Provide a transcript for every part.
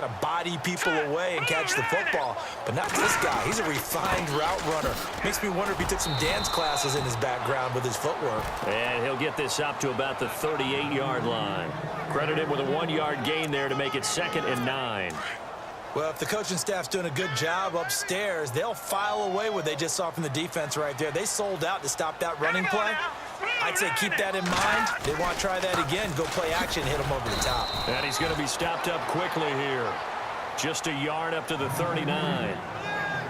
To body people away and catch the football, but not this guy. He's a refined route runner. Makes me wonder if he took some dance classes in his background with his footwork. And he'll get this up to about the 38-yard line. Credit him with a 1-yard gain there to make it 2nd and 9. Well, if the coaching staff's doing a good job upstairs, they'll file away what they just saw from the defense right there. They sold out to stop that running play. I'd say keep that in mind. They want to try that again. Go play action, hit them over the top. And he's going to be stopped up quickly here. Just a yard up to the 39.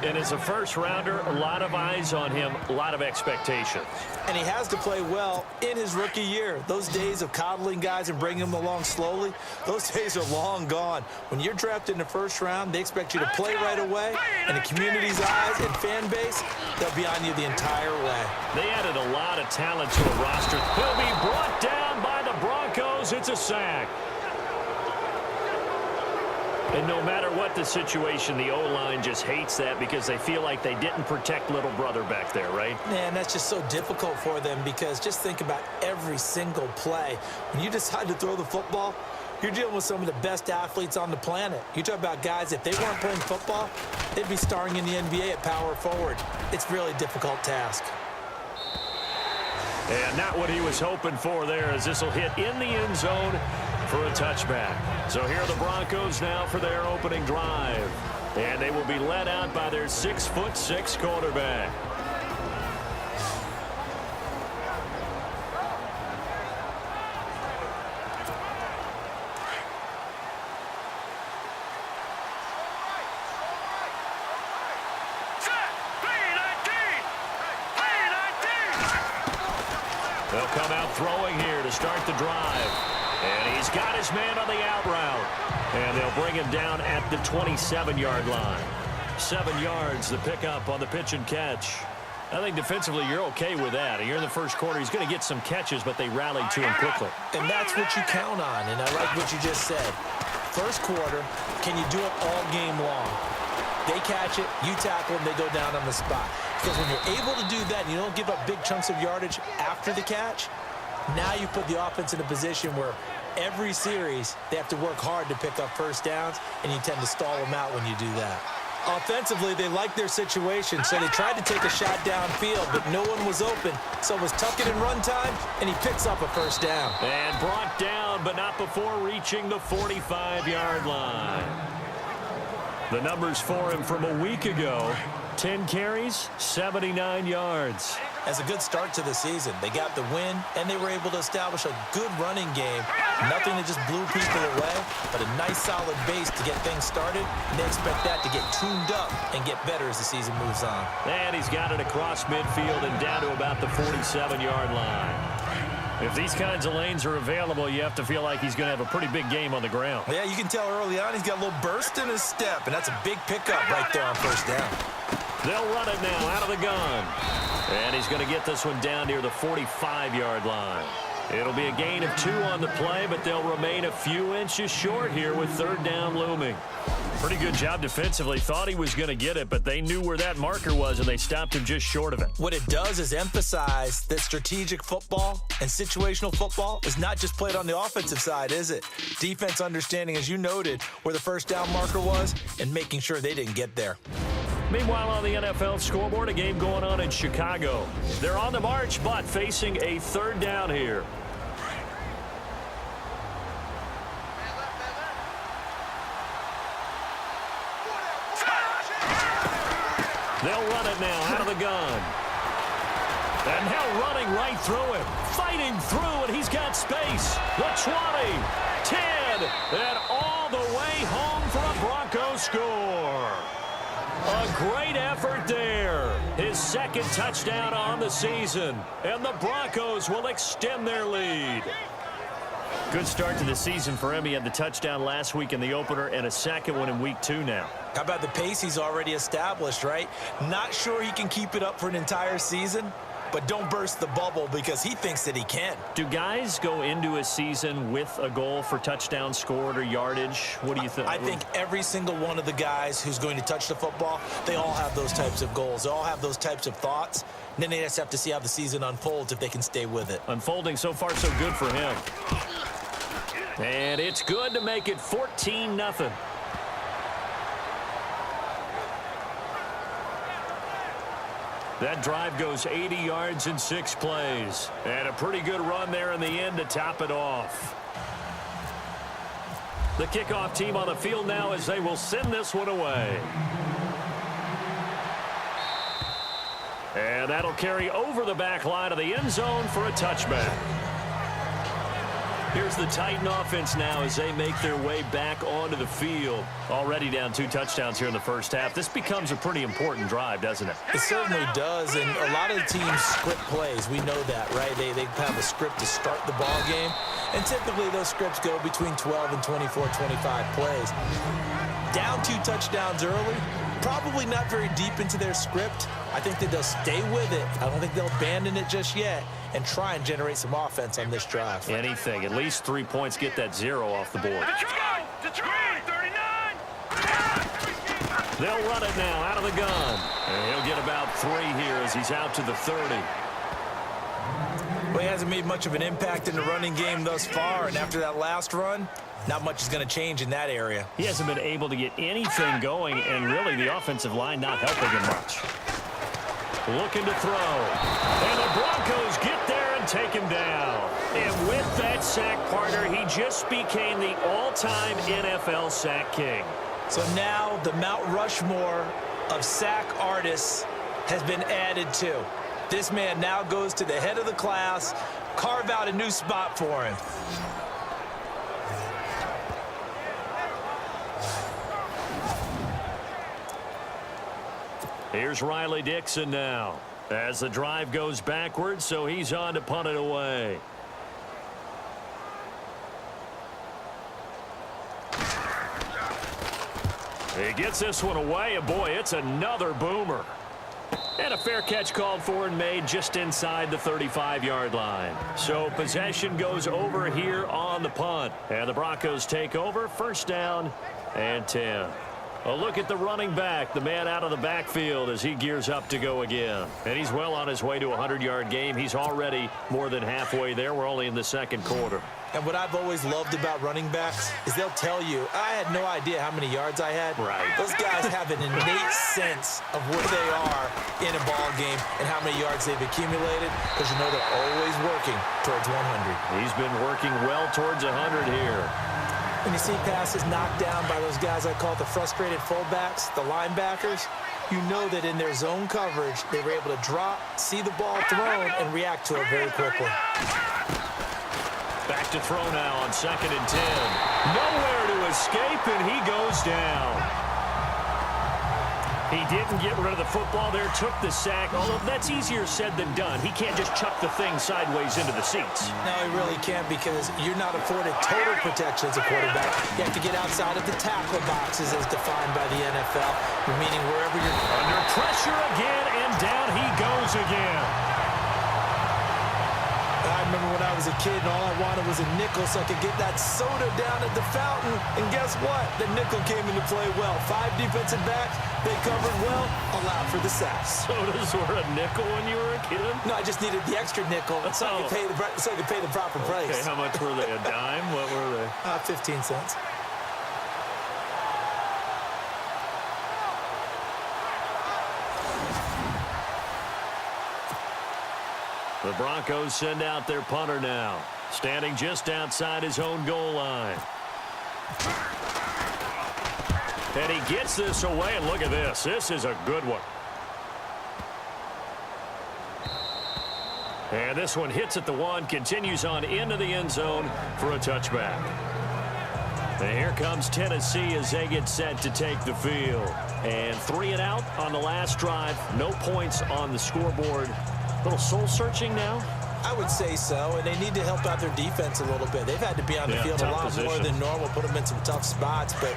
And as a first-rounder, a lot of eyes on him, a lot of expectations. And he has to play well in his rookie year. Those days of coddling guys and bringing them along slowly, those days are long gone. When you're drafted in the first round, they expect you to play right away. And the community's eyes and fan base, they'll be on you the entire way. They added a lot of talent to the roster. He'll be brought down by the Broncos. It's a sack. And no matter what the situation, the O-line just hates that because they feel like they didn't protect little brother back there, right? Man, that's just so difficult for them because just think about every single play. When you decide to throw the football, you're dealing with some of the best athletes on the planet. You talk about guys, if they weren't playing football, they'd be starring in the NBA at power forward. It's really a difficult task. And not what he was hoping for there, as this will hit in the end zone for a touchback. So here are the Broncos now for their opening drive. And they will be led out by their 6'6" quarterback. They'll come out throwing here to start the drive. And he's got his man on the out route. And they'll bring him down at the 27-yard line. 7 yards, the pickup on the pitch and catch. I think defensively you're okay with that. You're in the first quarter. He's going to get some catches, but they rallied to him quickly. And that's what you count on, and I like what you just said. First quarter, can you do it all game long? They catch it, you tackle them, they go down on the spot. Because when you're able to do that and you don't give up big chunks of yardage after the catch, now you put the offense in a position where every series they have to work hard to pick up first downs, and you tend to stall them out when you do that. Offensively, they like their situation, so they tried to take a shot downfield, but no one was open. So it was tuck it in run time, and he picks up a first down. And brought down, but not before reaching the 45-yard line. The numbers for him from a week ago, 10 carries, 79 yards. As a good start to the season, they got the win, and they were able to establish a good running game. Nothing that just blew people away, but a nice solid base to get things started, and they expect that to get tuned up and get better as the season moves on. And he's got it across midfield and down to about the 47-yard line. If these kinds of lanes are available, you have to feel like he's going to have a pretty big game on the ground. Yeah, you can tell early on he's got a little burst in his step, and that's a big pickup right there on first down. They'll run it now out of the gun. And he's going to get this one down near the 45-yard line. It'll be a gain of 2 on the play, but they'll remain a few inches short here with third down looming. Pretty good job defensively. Thought he was going to get it, but they knew where that marker was, and they stopped him just short of it. What it does is emphasize that strategic football and situational football is not just played on the offensive side, is it? Defense understanding, as you noted, where the first down marker was and making sure they didn't get there. Meanwhile, on the NFL scoreboard, a game going on in Chicago. They're on the march, but facing a third down here. They'll run it now out of the gun. And now running right through him. Fighting through, and he's got space. The 20, 10, and all the way home for a Broncos score. A great effort there. His second touchdown on the season. And the Broncos will extend their lead. Good start to the season for him. He had the touchdown last week in the opener and a second one in week 2 now. How about the pace he's already established, right? Not sure he can keep it up for an entire season, but don't burst the bubble because he thinks that he can. Do guys go into a season with a goal for touchdown scored or yardage? What do you think? I think every single one of the guys who's going to touch the football, they all have those types of goals. They all have those types of thoughts. And then they just have to see how the season unfolds if they can stay with it. Unfolding so far so good for him. And it's good to make it 14-0. That drive goes 80 yards in 6 plays. And a pretty good run there in the end to top it off. The kickoff team on the field now as they will send this one away. And that'll carry over the back line of the end zone for a touchback. Here's the Titan offense now as they make their way back onto the field. Already down 2 touchdowns here in the first half. This becomes a pretty important drive, doesn't it? It certainly does, and a lot of the teams script plays. We know that, right? They have a script to start the ball game, and typically those scripts go between 12 and 24, 25 plays. Down 2 touchdowns early, probably not very deep into their script. I think that they'll stay with it. I don't think they'll abandon it just yet and try and generate some offense on this drive. Anything. At least 3 points, get that 0 off the board. They'll run it now out of the gun. And he'll get about 3 here as he's out to the 30. Well, he hasn't made much of an impact in the running game thus far, and after that last run, not much is going to change in that area. He hasn't been able to get anything going, and really the offensive line not helping him much. Looking to throw. And the Broncos get there and take him down. And with that sack, partner, he just became the all-time NFL sack king. So now the Mount Rushmore of sack artists has been added to. This man now goes to the head of the class. Carve out a new spot for him. Here's Riley Dixon now as the drive goes backwards, so he's on to punt it away. He gets this one away, and boy, it's another boomer. And a fair catch called for and made just inside the 35-yard line. So possession goes over here on the punt. And the Broncos take over, first down and 10. A look at the running back, the man out of the backfield as he gears up to go again. And he's well on his way to a 100-yard game. He's already more than halfway there. We're only in the second quarter. And what I've always loved about running backs is they'll tell you, I had no idea how many yards I had. Right. Those guys have an innate sense of where they are in a ball game and how many yards they've accumulated, because you know they're always working towards 100. He's been working well towards 100 here. When you see passes knocked down by those guys I call the frustrated fullbacks, the linebackers, you know that in their zone coverage, they were able to drop, see the ball thrown, and react to it very quickly. Back to throw now on 2nd and 10. Nowhere to escape, and he goes down. He didn't get rid of the football there, took the sack, although that's easier said than done. He can't just chuck the thing sideways into the seats. No, he really can't, because you're not afforded total protection as a quarterback. You have to get outside of the tackle boxes as defined by the NFL, meaning wherever you're... Under pressure again, and down he goes again. I remember when I was a kid and all I wanted was a nickel so I could get that soda down at the fountain. And guess what? The nickel came into play well. 5 defensive backs, they covered well, allowed for the sacks. Sodas were a nickel when you were a kid? No, I just needed the extra nickel so I could pay the proper price. Okay, how much were they? A dime? What were they? 15 cents. The Broncos send out their punter now, standing just outside his own goal line. And he gets this away, and look at this. This is a good one. And this one hits at the 1, continues on into the end zone for a touchback. And here comes Tennessee as they get set to take the field. And 3 and out on the last drive. No points on the scoreboard. A little soul-searching now? I would say so, and they need to help out their defense a little bit. They've had to be on the field a lot more than normal, put them in some tough spots. But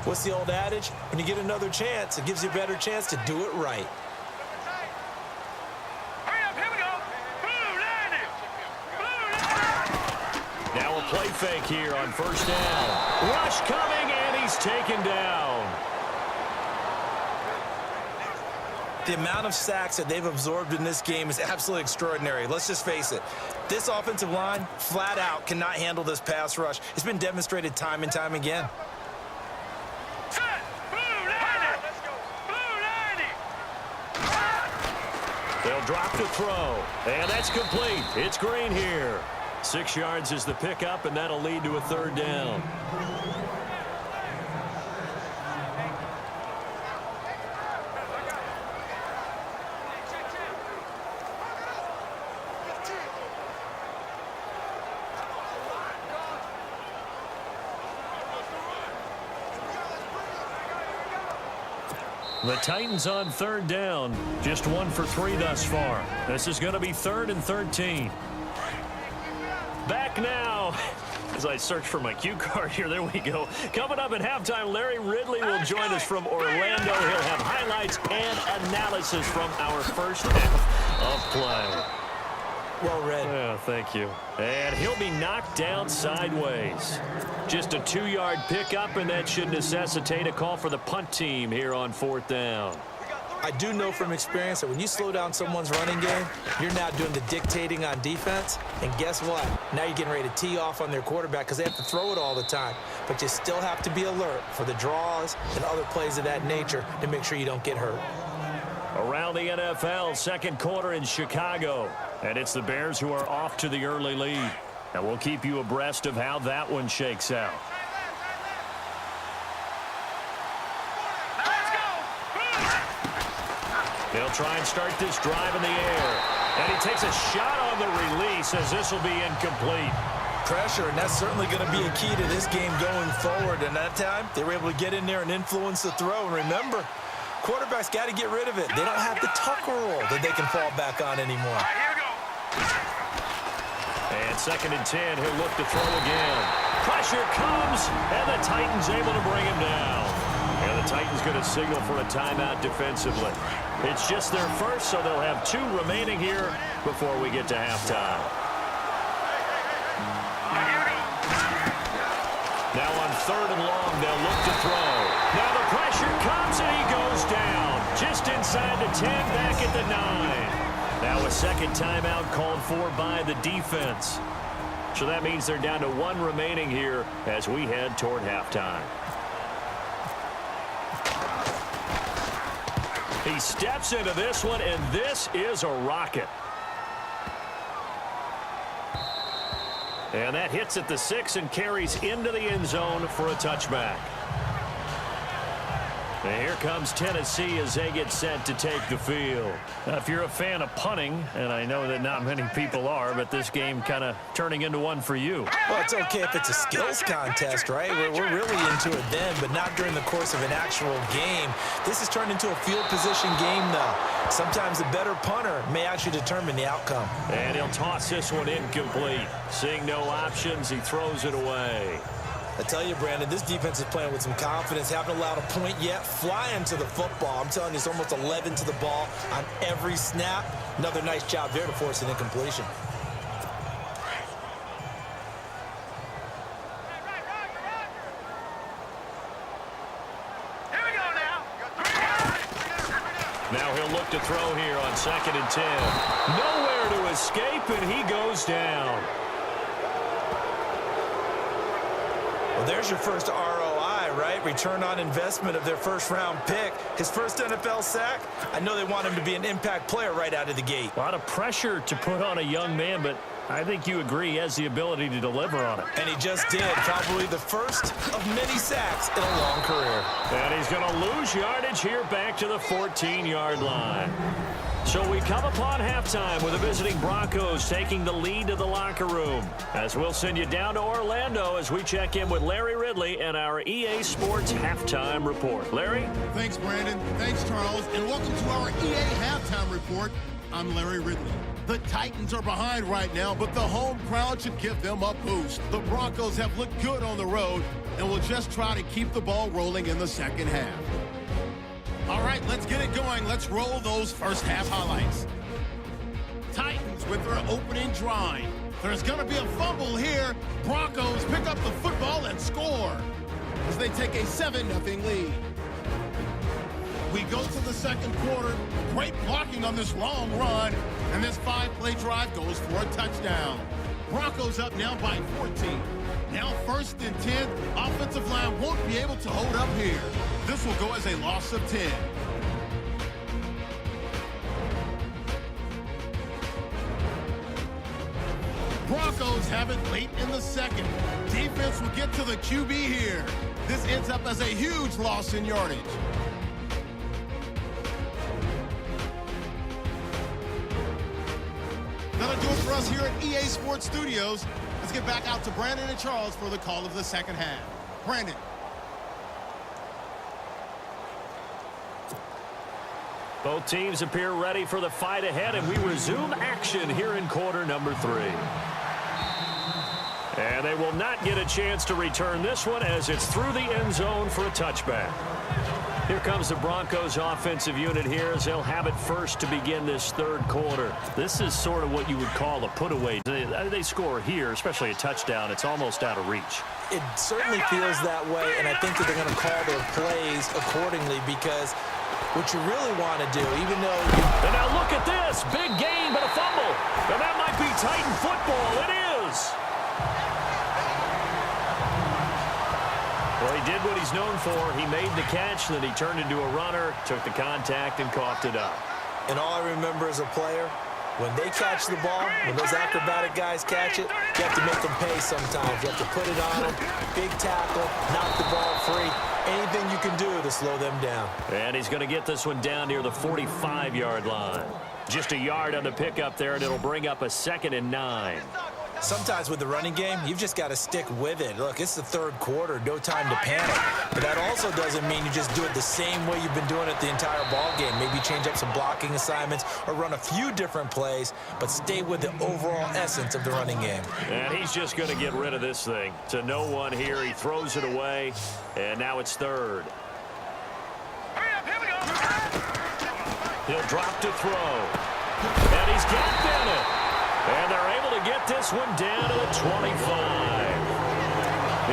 what's the old adage? When you get another chance, it gives you a better chance to do it right. Hurry up, here we go. Now a play fake here on first down. Rush coming, and he's taken down. The amount of sacks that they've absorbed in this game is absolutely extraordinary. Let's just face it. This offensive line, flat out, cannot handle this pass rush. It's been demonstrated time and time again. drop to throw. And that's complete. It's Green here. 6 yards is the pickup, and that'll lead to a third down. The Titans on third down. Just 1 for 3 thus far. This is going to be 3rd and 13. Back now. As I search for my cue card here, there we go. Coming up at halftime, Larry Ridley will join us from Orlando. He'll have highlights and analysis from our first half of play. Well read. Yeah, thank you. And he'll be knocked down sideways. Just a 2-yard pickup, and that should necessitate a call for the punt team here on 4th down. I do know from experience that when you slow down someone's running game, you're now doing the dictating on defense. And guess what? Now you're getting ready to tee off on their quarterback because they have to throw it all the time. But you still have to be alert for the draws and other plays of that nature to make sure you don't get hurt. Around the NFL, second quarter in Chicago. And it's the Bears who are off to the early lead. And we'll keep you abreast of how that one shakes out. They'll try and start this drive in the air. And he takes a shot on the release as this will be incomplete. Pressure, and that's certainly going to be a key to this game going forward. And that time, they were able to get in there and influence the throw. And remember, quarterbacks got to get rid of it. They don't have the tuck roll that they can fall back on anymore. And 2nd and 10, he'll look to throw again. Pressure comes, and the Titans able to bring him down. And the Titans going to signal for a timeout defensively. It's just their first, so they'll have 2 remaining here before we get to halftime. Now on 3rd and long, they'll look to throw. Now the pressure comes, and he goes down. Just inside the 10, back at the 9. Now a second timeout called for by the defense. So that means they're down to 1 remaining here as we head toward halftime. He steps into this one, and this is a rocket. And that hits at the 6 and carries into the end zone for a touchback. And here comes Tennessee as they get set to take the field. Now, if you're a fan of punting, and I know that not many people are, but this game kind of turning into one for you. Well, it's okay if it's a skills contest, right? We're really into it then, but not during the course of an actual game. This has turned into a field position game, though. Sometimes the better punter may actually determine the outcome. And he'll toss this one incomplete. Seeing no options, he throws it away. I tell you, Brandon, this defense is playing with some confidence. Haven't allowed a point yet. Flying to the football. I'm telling you, it's almost 11 to the ball on every snap. Another nice job there to force an incompletion. Now he'll look to throw here on 2nd and 10. Nowhere to escape, and he goes down. Well, there's your first ROI, right? Return on investment of their first-round pick. His first NFL sack. I know they want him to be an impact player right out of the gate. A lot of pressure to put on a young man, but I think you agree he has the ability to deliver on it. And he just did. Probably the first of many sacks in a long career. And he's going to lose yardage here back to the 14-yard line. So we come upon halftime with the visiting Broncos taking the lead to the locker room. As we'll send you down to Orlando as we check in with Larry Ridley and our EA Sports Halftime Report. Larry? Thanks, Brandon. Thanks, Charles. And welcome to our EA Halftime Report. I'm Larry Ridley. The Titans are behind right now, but the home crowd should give them a boost. The Broncos have looked good on the road and will just try to keep the ball rolling in the second half. All right, let's get it going. Let's roll those first half highlights. Titans with their opening drive. There's going to be a fumble here. Broncos pick up the football and score as they take a 7-0 lead. We go to the second quarter. Great blocking on this long run, and this 5-play drive goes for a touchdown. Broncos up now by 14. Now 1st and 10. Offensive line won't be able to hold up here. This will go as a loss of 10. Broncos have it late in the second. Defense will get to the QB here. This ends up as a huge loss in yardage. That'll do it for us here at EA Sports Studios. Let's get back out to Brandon and Charles for the call of the second half. Brandon. Both teams appear ready for the fight ahead, and we resume action here in quarter number 3. And they will not get a chance to return this one as it's through the end zone for a touchback. Here comes the Broncos offensive unit here as they'll have it first to begin this third quarter. This is sort of what you would call a put-away. They score here, especially a touchdown. It's almost out of reach. It certainly feels that way, and I think that they're going to call their plays accordingly because what you really want to do, even though you... And now look at this. Big gain, but a fumble. And that might be Titan football. It is. Well, he did what he's known for. He made the catch, then he turned into a runner, took the contact, and coughed it up. And all I remember as a player, when they catch the ball, when those acrobatic guys catch it, you have to make them pay sometimes. You have to put it on them, big tackle, knock the ball free. Anything you can do to slow them down. And he's going to get this one down near the 45-yard line. Just a yard on the pickup there, and it'll bring up a 2nd and 9. Sometimes with the running game, you've just got to stick with it. Look, it's the third quarter, no time to panic. But that also doesn't mean you just do it the same way you've been doing it the entire ball game. Maybe change up some blocking assignments or run a few different plays, but stay with the overall essence of the running game. And he's just going to get rid of this thing. To no one here, he throws it away, and now it's third. He'll drop to throw. And he's got Bennett. And they're able to get this one down to the 25.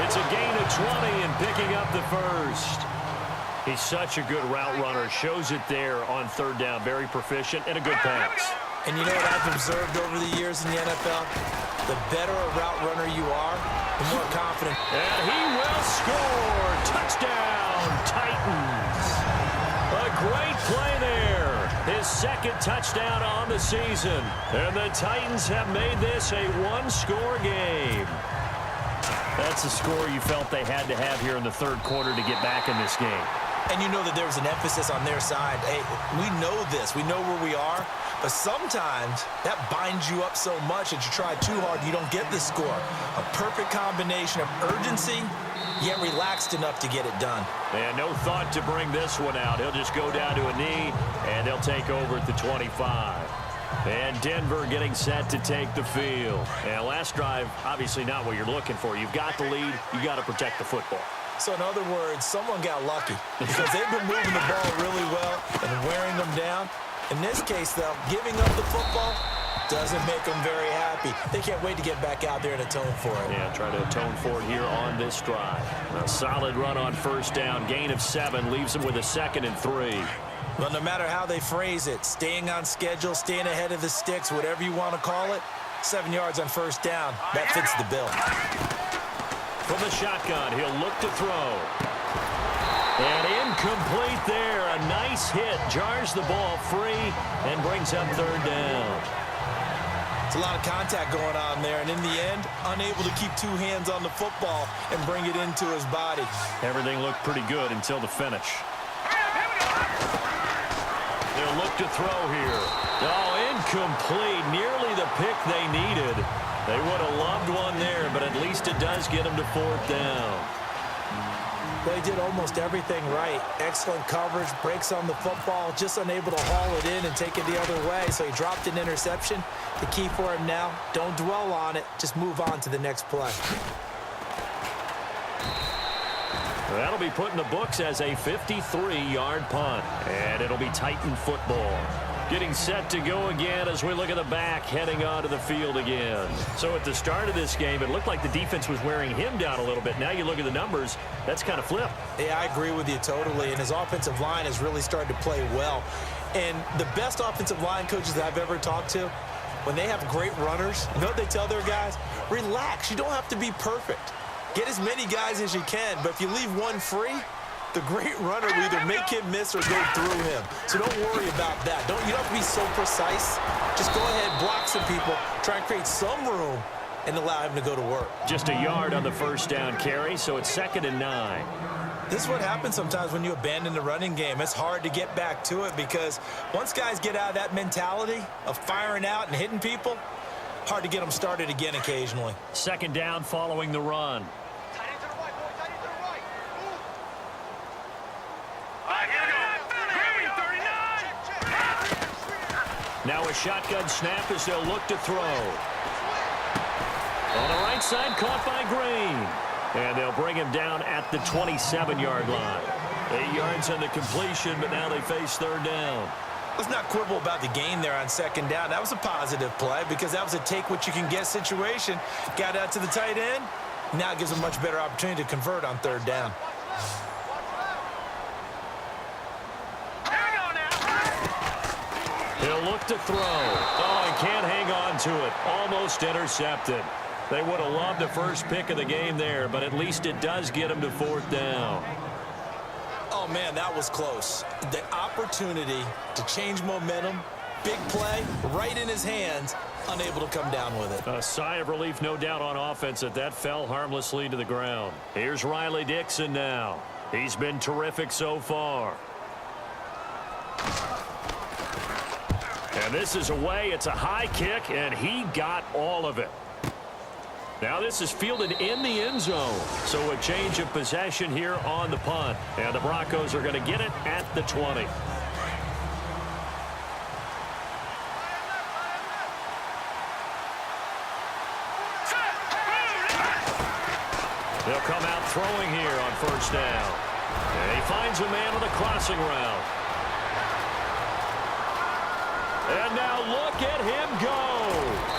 It's a gain of 20 and picking up the first. He's such a good route runner. Shows it there on third down. Very proficient and a good pass. And you know what I've observed over the years in the NFL? The better a route runner you are, the more confident. And he will score. Touchdown, Titans. A great play there. His second touchdown on the season. And the Titans have made this a one-score game. That's a score you felt they had to have here in the third quarter to get back in this game. And you know that there was an emphasis on their side. Hey, we know this. We know where we are. But sometimes that binds you up so much that you try too hard, you don't get the score. A perfect combination of urgency, yet relaxed enough to get it done. And no thought to bring this one out. He'll just go down to a knee, and they'll take over at the 25. And Denver getting set to take the field. And last drive, obviously not what you're looking for. You've got the lead. You got to protect the football. So in other words, someone got lucky because they've been moving the ball really well and wearing them down. In this case, though, giving up the football doesn't make them very happy. They can't wait to get back out there and atone for it. Yeah, try to atone for it here on this drive. A solid run on first down. Gain of 7 leaves them with a 2nd and 3. Well, no matter how they phrase it, staying on schedule, staying ahead of the sticks, whatever you want to call it, 7 yards on first down, that fits the bill. From the shotgun, he'll look to throw. And incomplete there. A nice hit. Jars the ball free and brings up third down. It's a lot of contact going on there, and in the end, unable to keep 2 hands on the football and bring it into his body. Everything looked pretty good until the finish. They'll look to throw here. Oh, incomplete. Nearly the pick they needed. They would have loved one there, but at least it does get them to fourth down. They did almost everything right. Excellent coverage, breaks on the football, just unable to haul it in and take it the other way, so he dropped an interception. The key for him now, don't dwell on it, just move on to the next play. That'll be put in the books as a 53-yard punt, and it'll be Titan football. Getting set to go again as we look at the back, heading onto the field again. So at the start of this game, it looked like the defense was wearing him down a little bit. Now you look at the numbers, that's kind of flipped. Yeah, I agree with you totally, and his offensive line has really started to play well. And the best offensive line coaches that I've ever talked to, when they have great runners, you know what they tell their guys? Relax, you don't have to be perfect. Get as many guys as you can, but if you leave one free, the great runner will either make him miss or go through him. So don't worry about that. You don't have to be so precise. Just go ahead, block some people, try and create some room, and allow him to go to work. Just a yard on the first down carry, so it's 2nd and 9. This is what happens sometimes when you abandon the running game. It's hard to get back to it because once guys get out of that mentality of firing out and hitting people, hard to get them started again occasionally. 2nd down following the run. Now a shotgun snap as they'll look to throw. On the right side, caught by Green. And they'll bring him down at the 27-yard line. 8 yards on the completion, but now they face 3rd down. Let's not quibble about the gain there on 2nd down. That was a positive play because that was a take-what-you-can-get situation. Got out to the tight end. Now it gives a much better opportunity to convert on 3rd down. He'll look to throw. Oh, he can't hang on to it. Almost intercepted. They would have loved the first pick of the game there, but at least it does get him to 4th down. Oh, man, that was close. The opportunity to change momentum, big play, right in his hands, unable to come down with it. A sigh of relief, no doubt, on offense that fell harmlessly to the ground. Here's Riley Dixon now. He's been terrific so far. And this is away. It's a high kick, and he got all of it. Now this is fielded in the end zone. So a change of possession here on the punt. And the Broncos are going to get it at the 20. They'll come out throwing here on 1st down. And he finds a man on the crossing route. And now look at him go.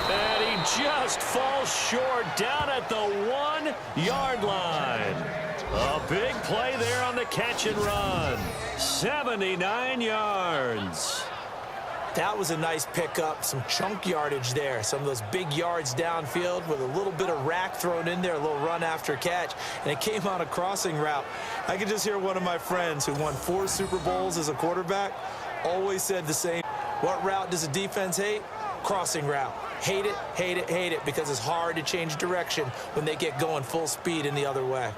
And he just falls short down at the 1-yard line. A big play there on the catch and run. 79 yards. That was a nice pickup, some chunk yardage there. Some of those big yards downfield with a little bit of rack thrown in there, a little run after catch. And it came on a crossing route. I could just hear one of my friends who won 4 Super Bowls as a quarterback always said the same. What route does a defense hate? Crossing route. Hate it, hate it, hate it, because it's hard to change direction when they get going full speed in the other way.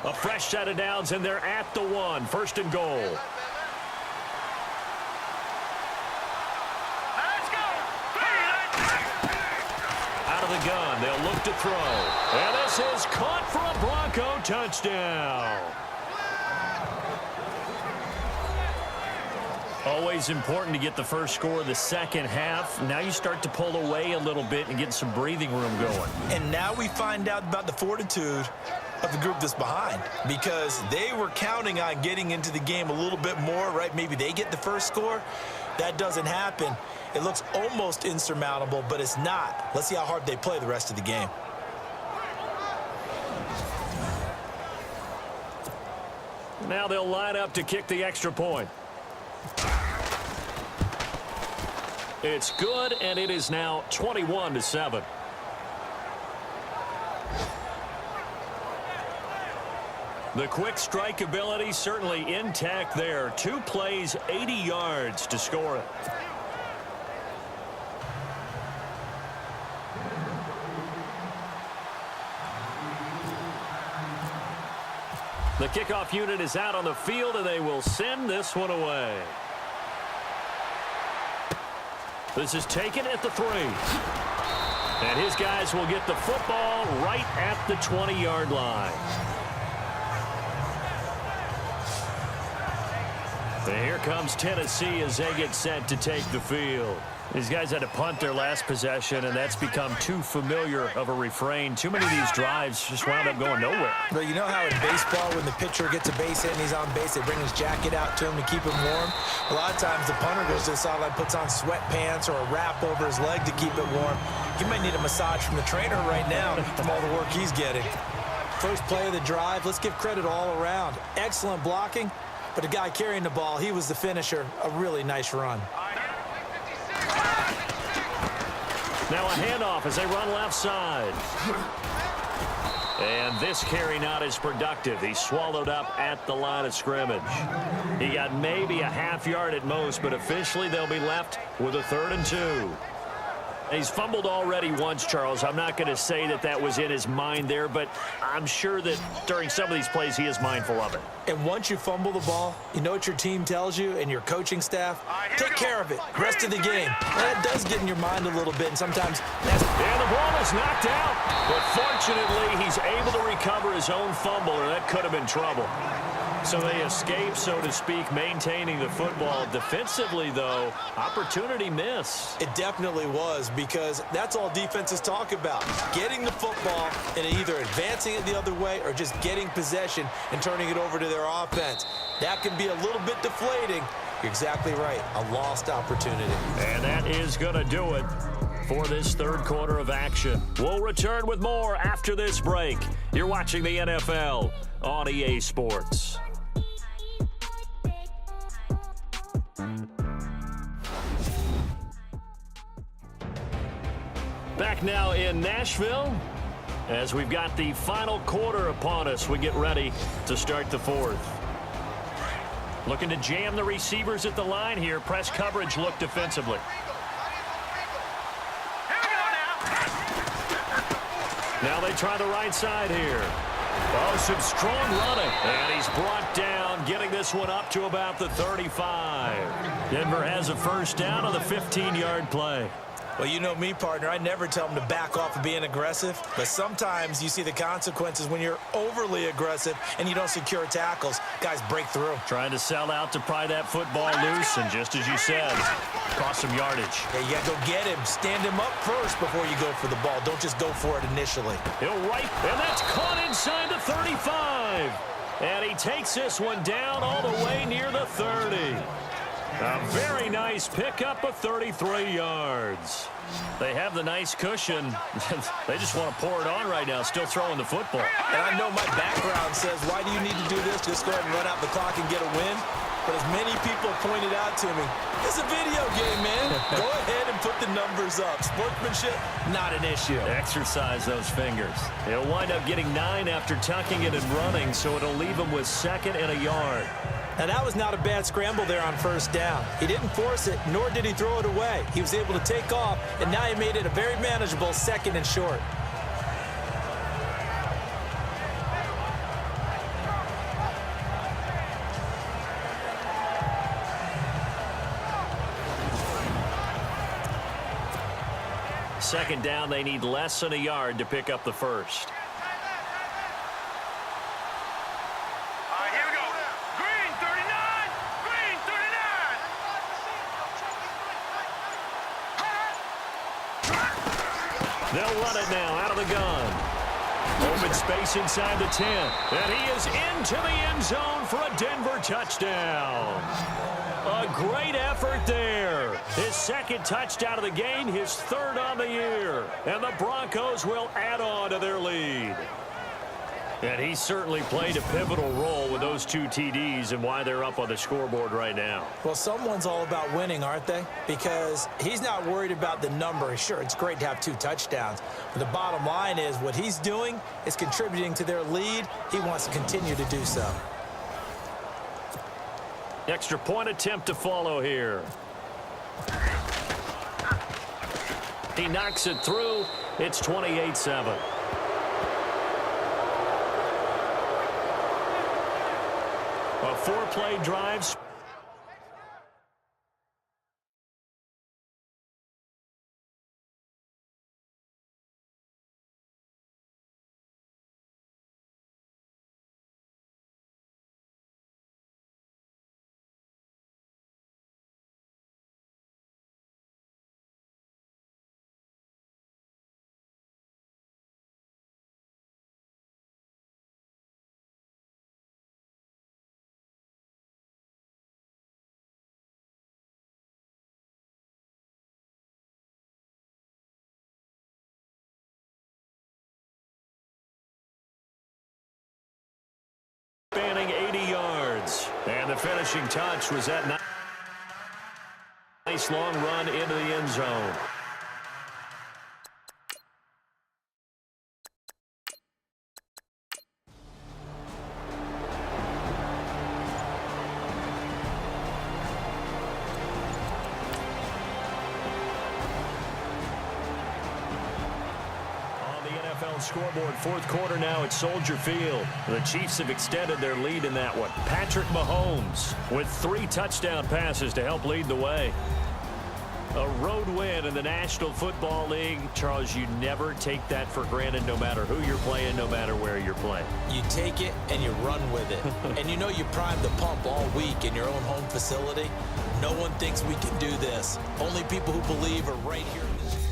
A fresh set of downs, and they're at the 1. 1st and goal. Out of the gun, they'll look to throw. And this is caught for a Bronco touchdown. Always important to get the first score of the second half. Now you start to pull away a little bit and get some breathing room going. And now we find out about the fortitude of the group that's behind, because they were counting on getting into the game a little bit more, right? Maybe they get the first score. That doesn't happen. It looks almost insurmountable, but it's not. Let's see how hard they play the rest of the game. Now they'll line up to kick the extra point. It's good, and it is now 21-7. The quick strike ability certainly intact there. 2 plays, 80 yards to score it. The kickoff unit is out on the field, and they will send this one away. This is taken at the 3. And his guys will get the football right at the 20-yard line. And here comes Tennessee as they get set to take the field. These guys had to punt their last possession, and that's become too familiar of a refrain. Too many of these drives just wound up going nowhere. But you know how in baseball, when the pitcher gets a base hit and he's on base, they bring his jacket out to him to keep him warm? A lot of times the punter goes to the sideline, puts on sweatpants or a wrap over his leg to keep it warm. He might need a massage from the trainer right now from all the work he's getting. First play of the drive, let's give credit all around. Excellent blocking, but the guy carrying the ball, he was the finisher. A really nice run. Now a handoff as they run left side. And this carry not as productive. He's swallowed up at the line of scrimmage. He got maybe a half yard at most, but officially they'll be left with a 3rd and 2. He's fumbled already once, Charles. I'm not going to say that that was in his mind there, but I'm sure that during some of these plays he is mindful of it. And once you fumble the ball, you know what your team tells you and your coaching staff? Take care of it. Rest of the game. And that does get in your mind a little bit, and sometimes that's... And the ball is knocked out. But fortunately, he's able to recover his own fumble, or that could have been trouble. So they escape, so to speak, maintaining the football. Defensively, though, opportunity miss. It definitely was, because that's all defenses talk about. Getting the football and either advancing it the other way or just getting possession and turning it over to their offense. That can be a little bit deflating. You're exactly right. A lost opportunity. And that is going to do it for this 3rd quarter of action. We'll return with more after this break. You're watching the NFL on EA Sports. Back now in Nashville, as we've got the final quarter upon us, we get ready to start the 4th. Looking to jam the receivers at the line here. Press coverage look defensively. Now they try the right side here. Oh, some strong running. And he's brought down, getting this one up to about the 35. Denver has a 1st down on the 15-yard play. Well, you know me, partner. I never tell them to back off of being aggressive. But sometimes you see the consequences when you're overly aggressive and you don't secure tackles. Guys break through. Trying to sell out to pry that football loose. And just as you said, cost some yardage. Yeah, you got to go get him. Stand him up first before you go for the ball. Don't just go for it initially. He'll right. And that's caught inside the 35. And he takes this one down all the way near the 30. A very nice pickup of 33 yards. They have the nice cushion. They just want to pour it on right now, still throwing the football. And I know my background says, why do you need to do this? Just go ahead and run out the clock and get a win. But as many people pointed out to me, it's a video game, man. Go ahead and put the numbers up. Sportsmanship, not an issue. Exercise those fingers. He'll wind up getting 9 after tucking it and running, so it'll leave him with 2nd and a yard. Now, that was not a bad scramble there on 1st down. He didn't force it, nor did he throw it away. He was able to take off, and now he made it a very manageable 2nd and short. Second down, they need less than a yard to pick up the 1st. They'll run it now out of the gun. Open space inside the 10. And he is into the end zone for a Denver touchdown. A great effort there. His 2nd touchdown of the game, his 3rd on the year. And the Broncos will add on to their lead. And he certainly played a pivotal role with those 2 TDs and why they're up on the scoreboard right now. Well, someone's all about winning, aren't they? Because he's not worried about the number. Sure, it's great to have 2 touchdowns. But the bottom line is what he's doing is contributing to their lead. He wants to continue to do so. Extra point attempt to follow here. He knocks it through. It's 28-7. A 4-play drive. Spanning 80 yards. And the finishing touch was that nice long run into the end zone. Own scoreboard, fourth quarter now at Soldier Field. The Chiefs have extended their lead in that one. Patrick Mahomes with 3 touchdown passes to help lead the way. A road win in the National Football League. Charles, you never take that for granted no matter who you're playing, no matter where you're playing. You take it and you run with it. And you know you primed the pump all week in your own home facility. No one thinks we can do this. Only people who believe are right here in this